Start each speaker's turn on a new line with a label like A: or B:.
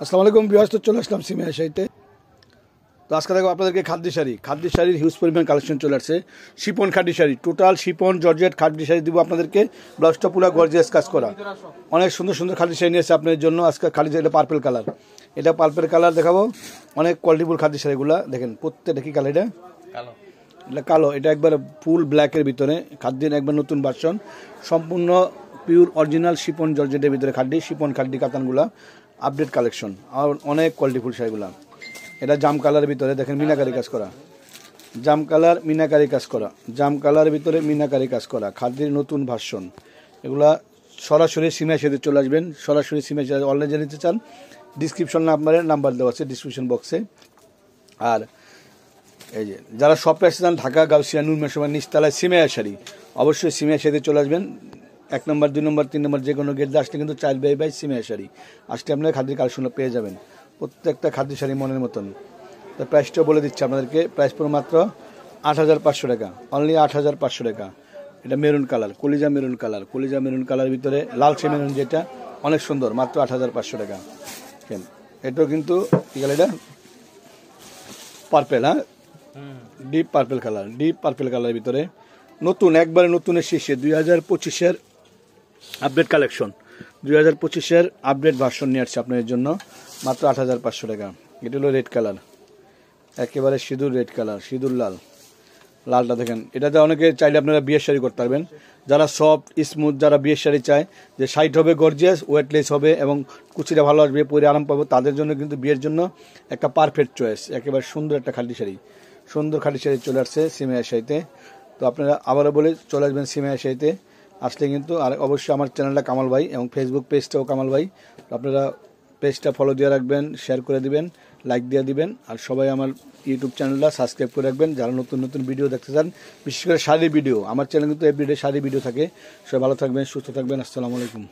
A: আসসালামু আলাইকুম ভিউয়ার্স, তো চলে আসলাম সিমিয়া শাড়িতে। তো আজকে দেখো আপনাদেরকে খাদ্য শাড়ির হিউজ পরিমাণ কালেকশন চলে আসছে। শিপন খাদ্য শাড়ি, টোটাল শিপন জর্জেট খাদ্য শাড়ি দিব আপনাদেরকে। ব্লাউজটা পুরো গর্জিয়াস কাজ করা, অনেক সুন্দর সুন্দর খাদ্য শাড়ি নিয়েছে আপনাদের জন্য আজকে। খাদ্য শাড়ি, এটা পার্পেল কালার, এটা পার্পেল কালার দেখাবো। অনেক কোয়ালিটিফুল খাদ্য শাড়িগুলো দেখেন, প্রত্যেকটা কি কালার, এটা কালো, এটা একবার ফুল ব্ল্যাকের ভিতরে খাদ্যের একবার নতুন ভার্সন, সম্পূর্ণ পিওর অরিজিনাল শিপন জর্জেটের ভিতরে শিপন খাদ্য কাতানগুলা আপডেট কালেকশন, আর অনেক কোয়ালিটিফুল শাড়িগুলা। এটা জাম কালারের ভিতরে দেখেন মিনাকারি কাজ করা, জাম কালার মিনাকারি কাজ করা, জাম কালারের ভিতরে মিনাকারি কাজ করা খাদ্যের নতুন ভার্সন। এগুলা সরাসরি সিমিয়া শাড়িতে চলে আসবেন, সরাসরি সিমিয়া শাড়ি অনলাইনে নিতে চান ডিসক্রিপশন নাম্বার দেওয়া আছে ডিসক্রিপশন বক্সে। আর এই যে যারা শপে আসতে চান, ঢাকা গাউসিয়া নূর মেশোবার নিচতলায় সিমিয়া শাড়ি, অবশ্যই সিমিয়া শাড়িতে চলে আসবেন। 1 নম্বর 2 নম্বর 3 নম্বর যে কোনো গেটে আসলে কিন্তু 4x4 সিমিয়া শাড়ি আসলে আপনারা খাদ্যের কালেকশনটা পেয়ে যাবেন, প্রত্যেকটা খাদ্য শাড়ি মনের মতন। তো প্রাইসটাও বলে দিচ্ছি আপনাদেরকে, প্রাইস পুরো মাত্র 8,500 টাকা, অনলি 8,500 টাকা। এটা মেরুন কালার, কলিজা মেরুন কালার ভিতরে লালচে মেরুন, যেটা অনেক সুন্দর, মাত্র 8,500 টাকা। এটাও কিন্তু কি কালার, এটা পার্পেল, হ্যাঁ ডিপ পার্পেল কালারের ভিতরে নতুন, একবারে নতুনের শীর্ষে 2025-এর আপডেট কালেকশন, 2025-এর আপডেট ভার্সন নিয়ে আসছে আপনাদের জন্য, মাত্র 8,500 টাকা। এটা হলো রেড কালার, একেবারে সিঁদুর রেড কালার, সিঁদুর লালটা দেখেন। এটাতে অনেকে চাইলে আপনারা বিয়ের শাড়ি করতে পারবেন, যারা সফট স্মুথ, যারা বিয়ের শাড়ি চায় যে সাইড হবে গর্জিয়াস, ওয়েটলেস হবে এবং কুচিটা ভালো আসবে, পরে আরাম পাবো, তাদের জন্য কিন্তু বিয়ের জন্য একটা পারফেক্ট চয়েস। একেবারে সুন্দর একটা খাদ্য শাড়ি, সুন্দর খাদ্য শাড়ি চলে আসছে সিমিয়া শাড়িতে। তো আপনারা আবারও বলে চলে আসবেন সিমিয়া শাড়িতে আসলে কিন্তু। আর অবশ্যই আমার চ্যানেলটা কামাল ভাই এবং ফেসবুক পেজটাও কামাল ভাই, আপনারা পেজটা ফলো দিয়ে রাখবেন, শেয়ার করে দিবেন, লাইক দিয়ে দিবেন। আর সবাই আমার ইউটিউব চ্যানেলটা সাবস্ক্রাইব করে রাখবেন যারা নতুন নতুন ভিডিও দেখতে চান, বিশেষ করে শাড়ি ভিডিও। আমার চ্যানেল কিন্তু এভরিডে শাড়ি ভিডিও থাকে। সবাই ভালো থাকবেন, সুস্থ থাকবেন, আসসালামু আলাইকুম।